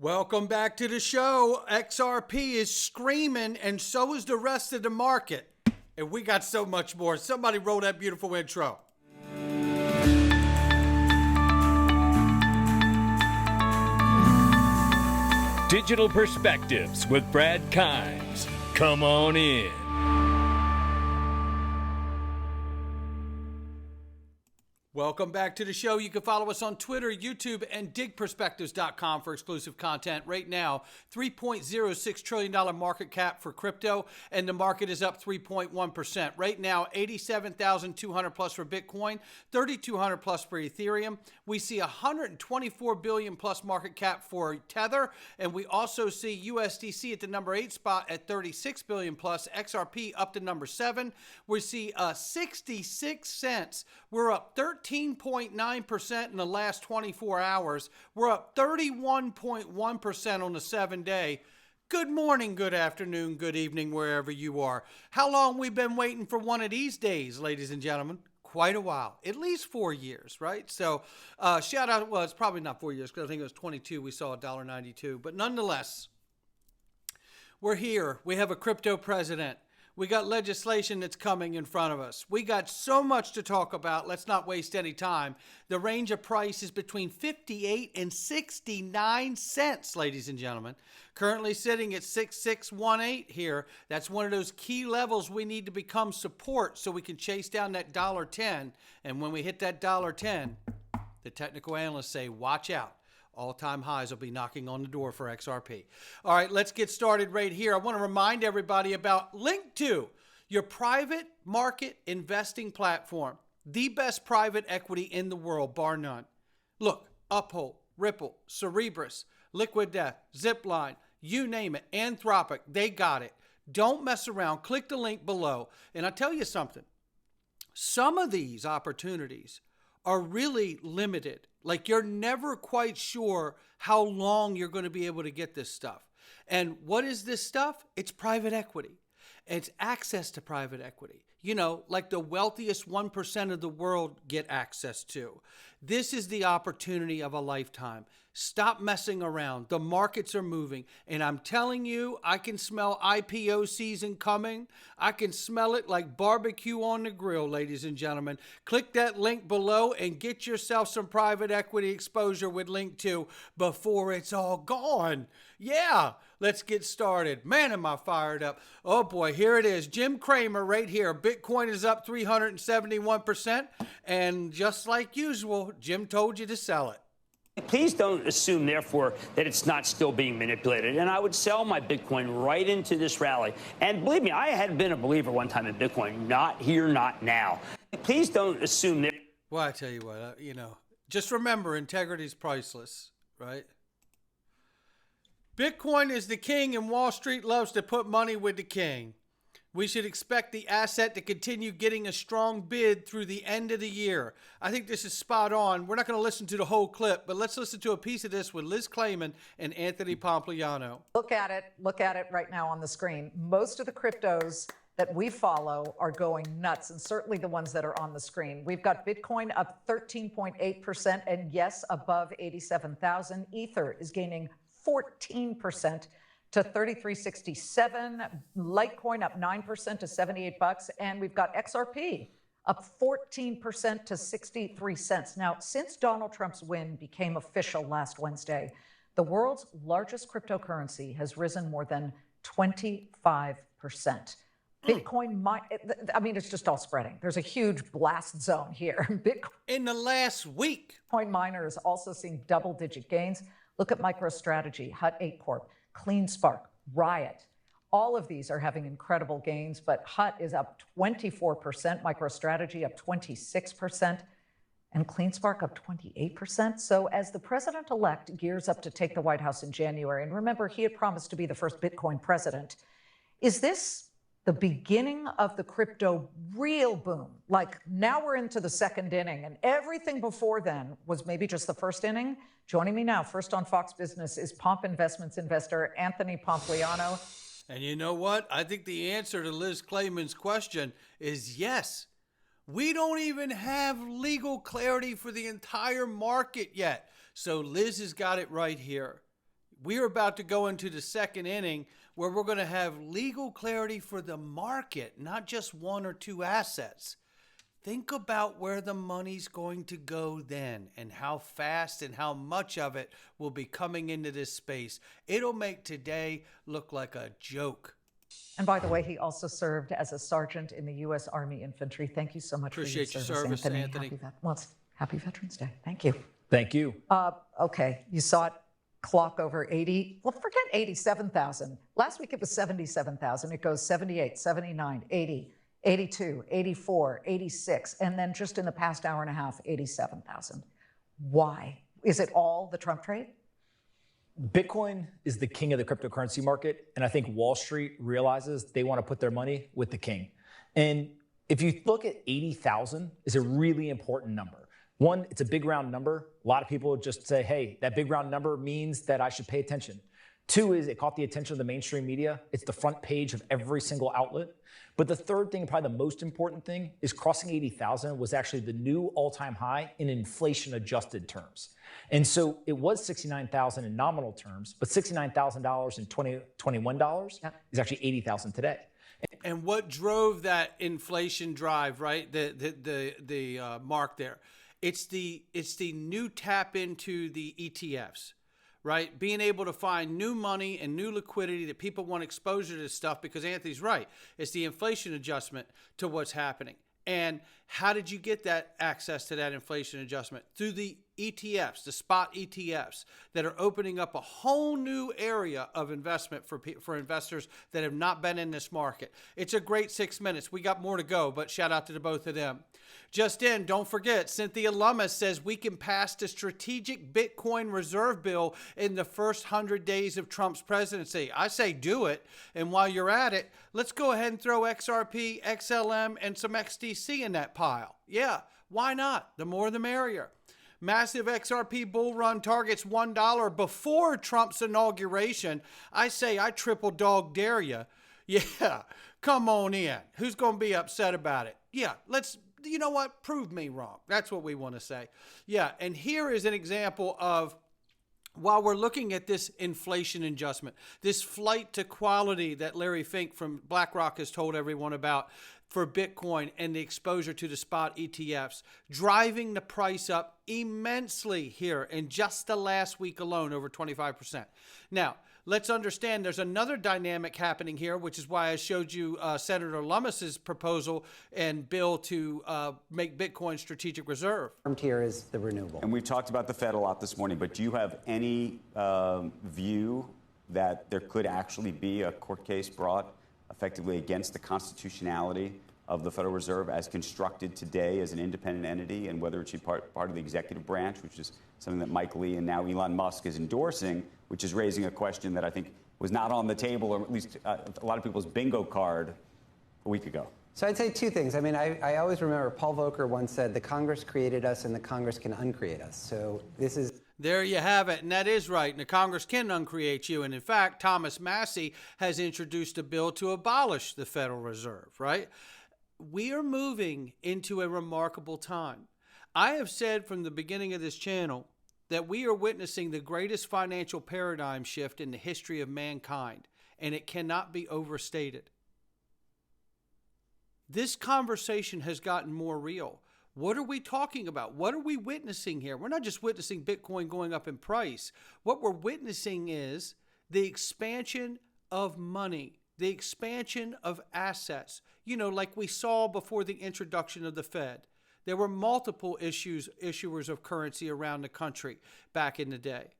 Welcome back to the show. XRP is screaming, and so is the rest of the market. And we got so much more. Somebody roll that beautiful intro. Digital Perspectives with Brad Kimes. Come on in. Welcome back to the show. You can follow us on Twitter, YouTube, and digperspectives.com for exclusive content. Right now, $3.06 trillion market cap for crypto, and the market is up 3.1%. Right now, 87,200 plus for Bitcoin, 3,200 plus for Ethereum. We see 124 billion plus market cap for Tether, and we also see USDC at the number 8 spot at 36 billion plus, XRP up to number 7. We see 66 cents. We're up 13.9% in the last 24 hours. We're up 31.1% on the 7-day. Good morning, good afternoon, good evening, wherever you are. How long we've been waiting for one of these days, ladies and gentlemen? Quite a while, at least 4 years, right? So shout out, well, it's probably not 4 years because I think it was 22. We saw $1.92, but nonetheless, we're here. We have a crypto president. We got legislation that's coming in front of us. We got so much to talk about. Let's not waste any time. The range of price is between 58 and 69 cents, ladies and gentlemen. Currently sitting at 6618 here. That's one of those key levels we need to become support so we can chase down that $1.10. And when we hit that $1.10, the technical analysts say, watch out. All-time highs will be knocking on the door for XRP. All right, let's get started right here. I want to remind everybody about Link2, your private market investing platform, the best private equity in the world, bar none. Look, Uphold, Ripple, Cerebras, Liquid Death, Zipline, you name it, Anthropic, they got it. Don't mess around. Click the link below. And I'll tell you something. Some of these opportunities are really limited. Like you're never quite sure how long you're going to be able to get this stuff. And what is this stuff? It's private equity. It's access to private equity. You know, like the wealthiest 1% of the world get access to. This is the opportunity of a lifetime. Stop messing around. The markets are moving. And I'm telling you, I can smell IPO season coming. I can smell it like barbecue on the grill, ladies and gentlemen. Click that link below and get yourself some private equity exposure with Link2 before it's all gone. Yeah, let's get started. Man, am I fired up. Oh boy, here it is. Jim Cramer right here. Bitcoin is up 371%. And just like usual, Jim told you to sell it. Please don't assume, therefore, that it's not still being manipulated. And I would sell my Bitcoin right into this rally. And believe me, I had been a believer one time in Bitcoin. Not here, not now. Please don't assume that. Well, I tell you what, just remember, integrity is priceless, right? Bitcoin is the king, and Wall Street loves to put money with the king. We should expect the asset to continue getting a strong bid through the end of the year. I think this is spot on. We're not going to listen to the whole clip, but let's listen to a piece of this with Liz Clayman and Anthony Pompliano. Look at it right now on the screen. Most of the cryptos that we follow are going nuts, and certainly the ones that are on the screen. We've got Bitcoin up 13.8%, and yes, above 87,000. Ether is gaining 14% to 3367, Litecoin up 9% to 78 bucks, and we've got XRP up 14% to 63 cents. Now, since Donald Trump's win became official last Wednesday, the world's largest cryptocurrency has risen more than 25%. Bitcoin, I mean, it's just all spreading. There's a huge blast zone here. Bitcoin in the last week. Bitcoin miners also seeing double-digit gains. Look at MicroStrategy, Hut 8 Corp, CleanSpark, Riot. All of these are having incredible gains, but Hut is up 24%, MicroStrategy up 26%, and CleanSpark up 28%. So as the president-elect gears up to take the White House in January, and remember, he had promised to be the first Bitcoin president, is this the beginning of the crypto real boom? Like now we're into the second inning, and everything before then was maybe just the first inning. Joining me now, first on Fox Business, is Pomp Investments investor Anthony Pompliano. And you know what? I think the answer to Liz Clayman's question is yes. We don't even have legal clarity for the entire market yet. So Liz has got it right here. We are about to go into the second inning where we're going to have legal clarity for the market, not just one or two assets. Think about where the money's going to go then and how fast and how much of it will be coming into this space. It'll make today look like a joke. And by the way, he also served as a sergeant in the U.S. Army Infantry. Thank you so much Appreciate for your your service, service, Anthony. Happy Veterans Day. Thank you. Thank you. Okay, you saw it clock over 80. Well, forget 87,000. Last week it was 77,000. It goes 78, 79, 80, 82, 84, 86, and then just in the past hour and a half, 87,000. Why? Is it all the Trump trade? Bitcoin is the king of the cryptocurrency market, and I think Wall Street realizes they want to put their money with the king. And if you look at 80,000 is a really important number. One, it's a big round number. A lot of people just say, hey, that big round number means that I should pay attention. Two is it caught the attention of the mainstream media. It's the front page of every single outlet. But the third thing, probably the most important thing, is crossing 80,000 was actually the new all-time high in inflation-adjusted terms. And so it was 69,000 in nominal terms, but $69,000 in 2021 is actually 80,000 today. And what drove that inflation drive, right? The mark there. It's the new tap into the ETFs, right? Being able to find new money and new liquidity that people want exposure to this stuff because Anthony's right. It's the inflation adjustment to what's happening. And how did you get that access to that inflation adjustment? Through the ETFs, the spot ETFs that are opening up a whole new area of investment for investors that have not been in this market. It's a great 6 minutes. We got more to go, but shout out to the both of them. Just in, don't forget, Cynthia Lummis says we can pass the strategic Bitcoin reserve bill in the first 100 days of Trump's presidency. I say do it. And while you're at it, let's go ahead and throw XRP, XLM, and some XDC in that pile. Yeah, why not? The more the merrier. Massive XRP bull run targets $1 before Trump's inauguration. I say I triple dog dare you. Yeah, come on in. Who's going to be upset about it? Yeah, you know what? Prove me wrong. That's what we want to say. Yeah, and here is an example of, while we're looking at this inflation adjustment, this flight to quality that Larry Fink from BlackRock has told everyone about for Bitcoin and the exposure to the spot ETFs, driving the price up immensely here in just the last week alone, over 25%. Now, let's understand there's another dynamic happening here, which is why I showed you Senator Lummis's proposal and bill to make Bitcoin strategic reserve. Here is the renewable. And we've talked about the Fed a lot this morning, but do you have any view that there could actually be a court case brought effectively against the constitutionality of the Federal Reserve as constructed today as an independent entity, and whether it should be part of the executive branch, which is something that Mike Lee and now Elon Musk is endorsing, which is raising a question that I think was not on the table, or at least a lot of people's bingo card a week ago? So I'd say two things. I mean, I always remember Paul Volcker once said, the Congress created us and the Congress can uncreate us. So this is... There you have it, and that is right. And the Congress can uncreate you. And in fact, Thomas Massie has introduced a bill to abolish the Federal Reserve, right? We are moving into a remarkable time. I have said from the beginning of this channel that we are witnessing the greatest financial paradigm shift in the history of mankind, and it cannot be overstated. This conversation has gotten more real. What are we talking about? What are we witnessing here? We're not just witnessing Bitcoin going up in price. What we're witnessing is the expansion of money, the expansion of assets. You know, like we saw before the introduction of the Fed. There were multiple issuers of currency around the country back in the day.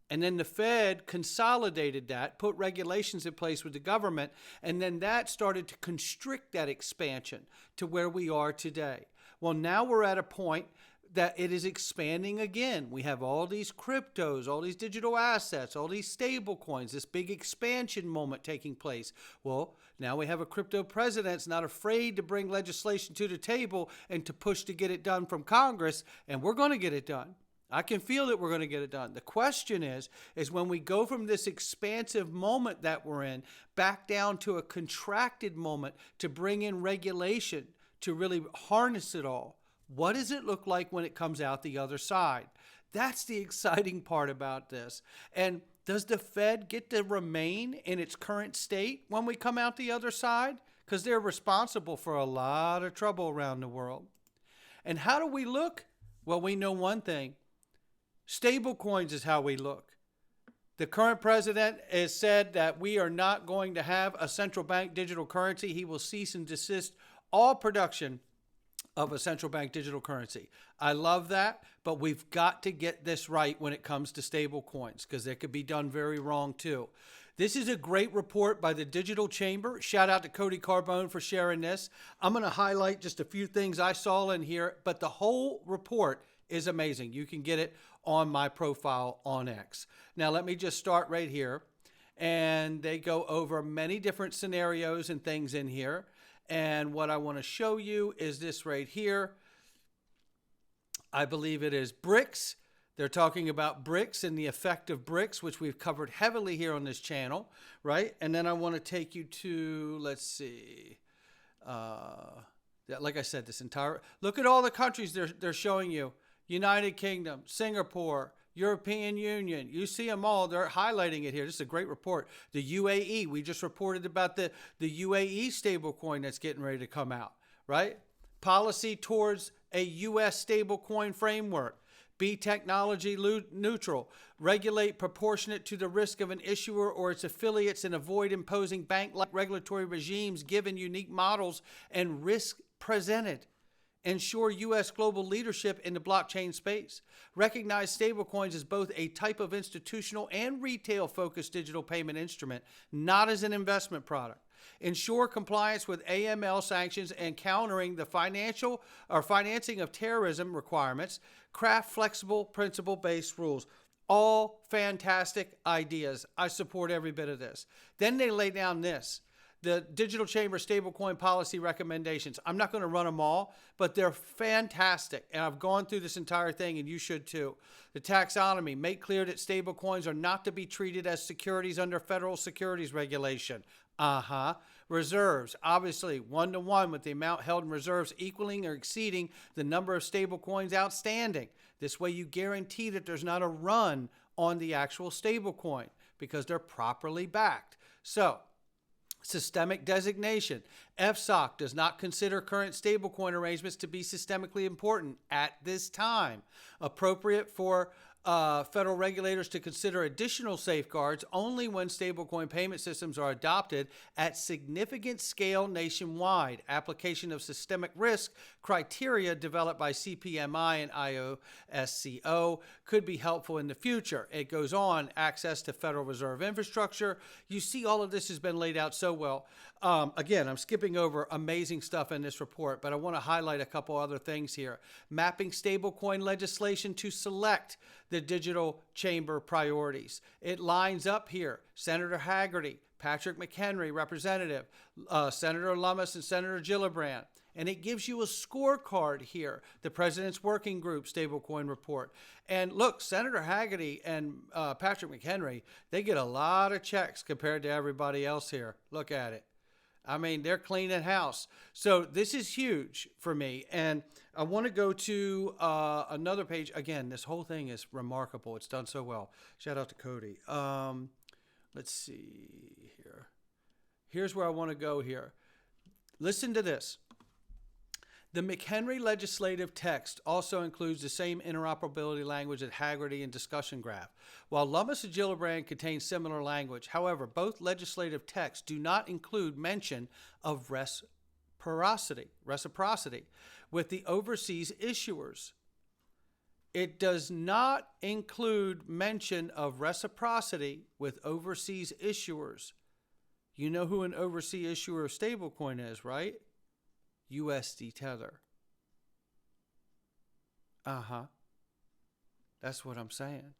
And then the Fed consolidated that, put regulations in place with the government, and then that started to constrict that expansion to where we are today. Well, now we're at a point that it is expanding again. We have all these cryptos, all these digital assets, all these stable coins, this big expansion moment taking place. Well, now we have a crypto president that's not afraid to bring legislation to the table and to push to get it done from Congress, and we're going to get it done. I can feel that we're going to get it done. The question is when we go from this expansive moment that we're in back down to a contracted moment to bring in regulation to really harness it all, what does it look like when it comes out the other side? That's the exciting part about this. And Does the Fed get to remain in its current state when we come out the other side? Because they're responsible for a lot of trouble around the world. And how do we look? Well, we know one thing. Stablecoins is how we look. The current president has said that we are not going to have a central bank digital currency. He will cease and desist all production of a central bank digital currency. I love that, but we've got to get this right when it comes to stable coins, because it could be done very wrong too. This is a great report by the Digital Chamber. Shout out to Cody Carbone for sharing this. I'm going to highlight just a few things I saw in here, but the whole report is amazing. You can get it on my profile on X. Now, let me just start right here. And they go over many different scenarios and things in here. And what I want to show you is this right here. I believe it is BRICS. They're talking about BRICS and the effect of BRICS, which we've covered heavily here on this channel, right? And then I want to take you to, let's see, like I said, this entire, look at all the countries they're showing you. United Kingdom, Singapore, European Union. You see them all. They're highlighting it here. This is a great report. The UAE, we just reported about the UAE stablecoin that's getting ready to come out, right? Policy towards a U.S. stablecoin framework. Be technology neutral. Regulate proportionate to the risk of an issuer or its affiliates and avoid imposing bank-like regulatory regimes given unique models and risk presented. Ensure U.S. global leadership in the blockchain space. Recognize stablecoins as both a type of institutional and retail-focused digital payment instrument, not as an investment product. Ensure compliance with AML sanctions and countering the financing of terrorism requirements. Craft flexible, principle-based rules. All fantastic ideas. I support every bit of this. Then they lay down this. The Digital Chamber stablecoin policy recommendations. I'm not going to run them all, but they're fantastic. And I've gone through this entire thing, and you should too. The taxonomy. Make clear that stablecoins are not to be treated as securities under federal securities regulation. Reserves. Obviously, 1-to-1 with the amount held in reserves equaling or exceeding the number of stablecoins outstanding. This way you guarantee that there's not a run on the actual stablecoin because they're properly backed. So, systemic designation. FSOC does not consider current stablecoin arrangements to be systemically important at this time. Appropriate for federal regulators to consider additional safeguards only when stablecoin payment systems are adopted at significant scale nationwide. Application of systemic risk criteria developed by CPMI and IOSCO could be helpful in the future. It goes on, access to Federal Reserve infrastructure. You see all of this has been laid out so well. Again, I'm skipping over amazing stuff in this report, but I want to highlight a couple other things here. Mapping stablecoin legislation to select the Digital Chamber priorities. It lines up here. Senator Hagerty, Patrick McHenry, Representative, Senator Lummis, and Senator Gillibrand. And it gives you a scorecard here, the President's Working Group Stablecoin Report. And look, Senator Hagerty and Patrick McHenry, they get a lot of checks compared to everybody else here. Look at it. I mean, they're cleaning house. So this is huge for me. And I want to go to another page. Again, this whole thing is remarkable. It's done so well. Shout out to Cody. Let's see here. Here's where I want to go here. Listen to this. The McHenry legislative text also includes the same interoperability language that Hagerty and Discussion Graph, while Lummis and Gillibrand contain similar language. However, both legislative texts do not include mention of reciprocity with the overseas issuers. It does not include mention of reciprocity with overseas issuers. You know who an overseas issuer of stablecoin is, right? USD Tether. That's what I'm saying.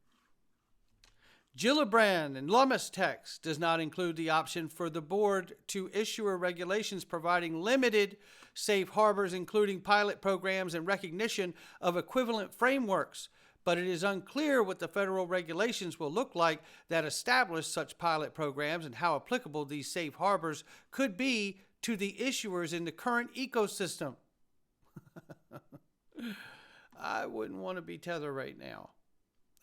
Gillibrand and Lummis text does not include the option for the board to issue regulations providing limited safe harbors, including pilot programs and recognition of equivalent frameworks. But it is unclear what the federal regulations will look like that establish such pilot programs and how applicable these safe harbors could be to the issuers in the current ecosystem. I wouldn't want to be Tether right now.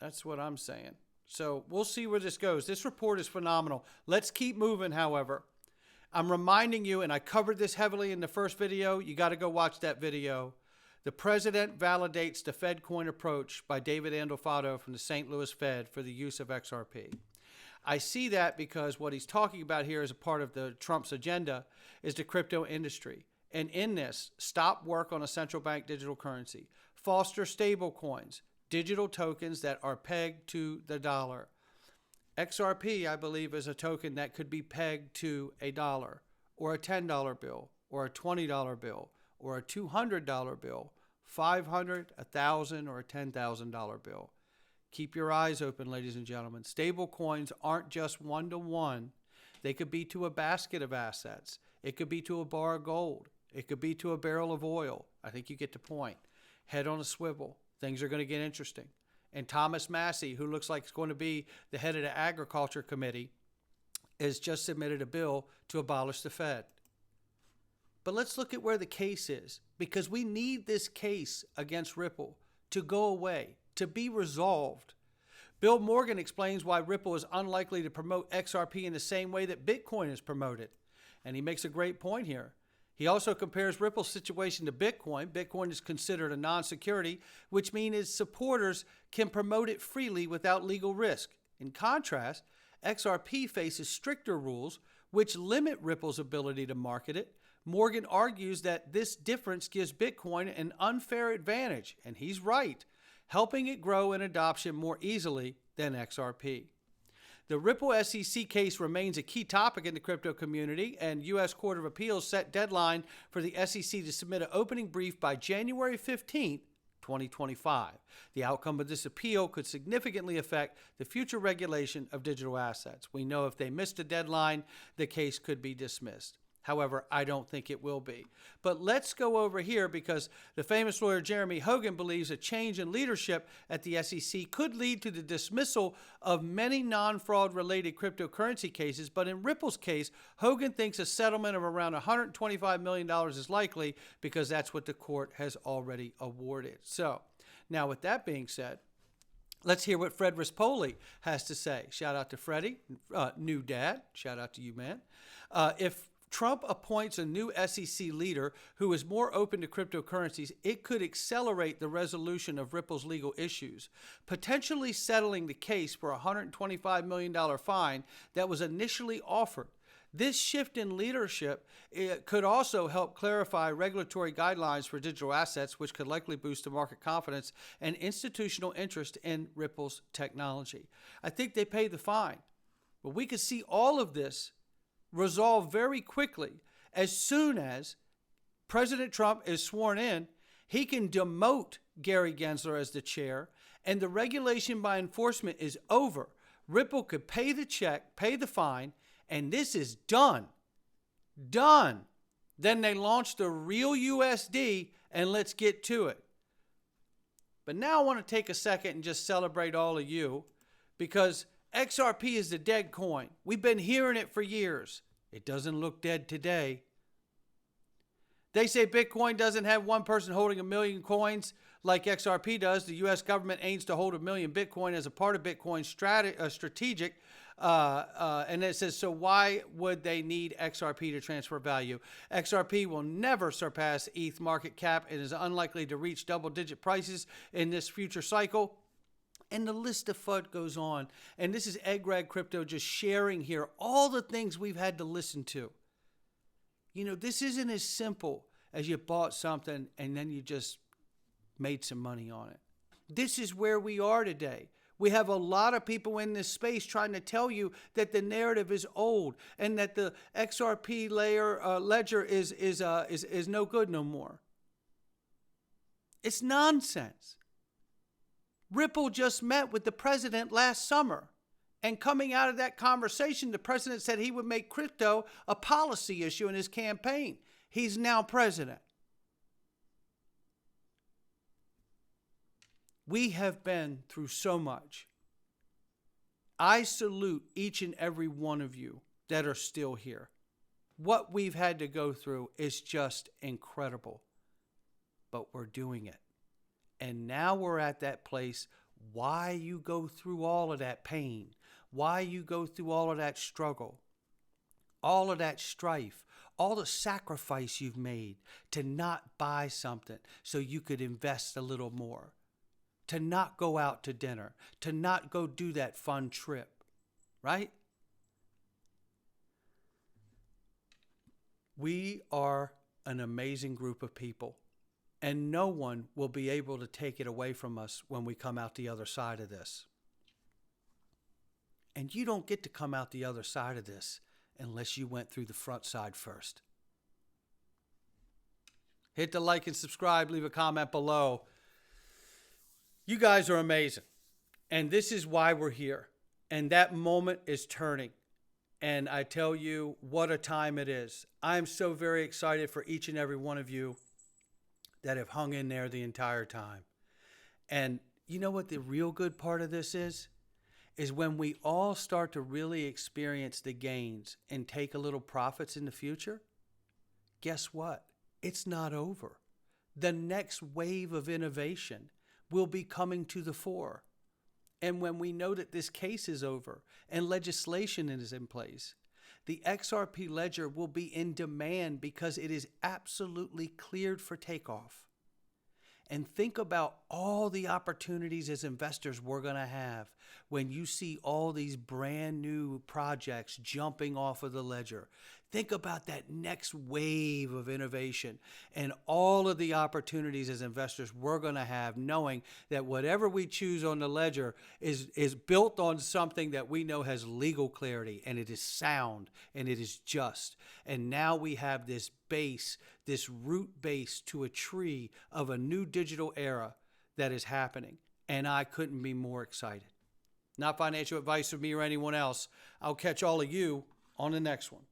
That's what I'm saying. So we'll see where this goes. This report is phenomenal. Let's keep moving, however. I'm reminding you, and I covered this heavily in the first video. You got to go watch that video. The president validates the Fedcoin approach by David Andelfato from the St. Louis Fed for the use of XRP. I see that because what he's talking about here as a part of the Trump's agenda is the crypto industry. And in this, stop work on a central bank digital currency, foster stable coins, digital tokens that are pegged to the dollar. XRP, I believe, is a token that could be pegged to a dollar or a $10 bill or a $20 bill or a $200 bill, $500, $1,000, or a $10,000 bill. Keep your eyes open, ladies and gentlemen. Stable coins aren't just one-to-one. They could be to a basket of assets. It could be to a bar of gold. It could be to a barrel of oil. I think you get the point. Head on a swivel. Things are going to get interesting. And Thomas Massey, who looks like he's going to be the head of the Agriculture Committee, has just submitted a bill to abolish the Fed. But let's look at where the case is, because we need this case against Ripple to go away, to be resolved. Bill Morgan explains why Ripple is unlikely to promote XRP in the same way that Bitcoin is promoted. And he makes a great point here. He also compares Ripple's situation to Bitcoin. Bitcoin is considered a non-security, which means its supporters can promote it freely without legal risk. In contrast, XRP faces stricter rules, which limit Ripple's ability to market it. Morgan argues that this difference gives Bitcoin an unfair advantage, and he's right, helping it grow in adoption more easily than XRP. The Ripple SEC case remains a key topic in the crypto community, and U.S. Court of Appeals set deadline for the SEC to submit an opening brief by January 15th, 2025. The outcome of this appeal could significantly affect the future regulation of digital assets. We know if they miss the deadline, the case could be dismissed. However, I don't think it will be. But let's go over here because the famous lawyer Jeremy Hogan believes a change in leadership at the SEC could lead to the dismissal of many non-fraud related cryptocurrency cases. But in Ripple's case, Hogan thinks a settlement of around $125 million is likely because that's what the court has already awarded. So now with that being said, let's hear what Fred Rispoli has to say. Shout out to Freddie, new dad. Shout out to you, man. If Trump appoints a new SEC leader who is more open to cryptocurrencies, it could accelerate the resolution of Ripple's legal issues, potentially settling the case for a $125 million fine that was initially offered. This shift in leadership could also help clarify regulatory guidelines for digital assets, which could likely boost the market confidence and institutional interest in Ripple's technology. I think they paid the fine. But we could see all of this resolve very quickly. As soon as President Trump is sworn in, he can demote Gary Gensler as the chair, and the regulation by enforcement is over. Ripple could pay the check, pay the fine, and this is done. Done. Then they launch the real USD, and let's get to it. But now I want to take a second and just celebrate all of you, because XRP is the dead coin. We've been hearing it for years. It doesn't look dead today. They say Bitcoin doesn't have one person holding 1 million coins like XRP does. The U.S. government aims to hold 1 million Bitcoin as a part of Bitcoin's strategic. And it says, so why would they need XRP to transfer value? XRP will never surpass ETH market cap and is unlikely to reach double-digit prices in this future cycle. And the list of FUD goes on. And this is Egg Rag Crypto just sharing here all the things we've had to listen to. You know, this isn't as simple as you bought something and then you just made some money on it. This is where we are today. We have a lot of people in this space trying to tell you that the narrative is old and that the XRP ledger is no good no more. It's nonsense. Ripple just met with the president last summer. And coming out of that conversation, the president said he would make crypto a policy issue in his campaign. He's now president. We have been through so much. I salute each and every one of you that are still here. What we've had to go through is just incredible. But we're doing it. And now we're at that place why you go through all of that pain, why you go through all of that struggle, all of that strife, all the sacrifice you've made to not buy something so you could invest a little more, to not go out to dinner, to not go do that fun trip, right? We are an amazing group of people, and no one will be able to take it away from us when we come out the other side of this. And you don't get to come out the other side of this unless you went through the front side first. Hit the like and subscribe, leave a comment below. You guys are amazing. And this is why we're here. And that moment is turning. And I tell you, what a time it is. I'm so very excited for each and every one of you that have hung in there the entire time. And you know what the real good part of this is? Is when we all start to really experience the gains and take a little profits in the future, guess what? It's not over. The next wave of innovation will be coming to the fore. And when we know that this case is over and legislation is in place, the XRP ledger will be in demand because it is absolutely cleared for takeoff. And think about all the opportunities as investors we're going to have when you see all these brand new projects jumping off of the ledger. Think about that next wave of innovation and all of the opportunities as investors we're going to have, knowing that whatever we choose on the ledger is built on something that we know has legal clarity, and it is sound and it is just. And now we have this base, this root base to a tree of a new digital era that is happening. And I couldn't be more excited. Not financial advice from me or anyone else. I'll catch all of you on the next one.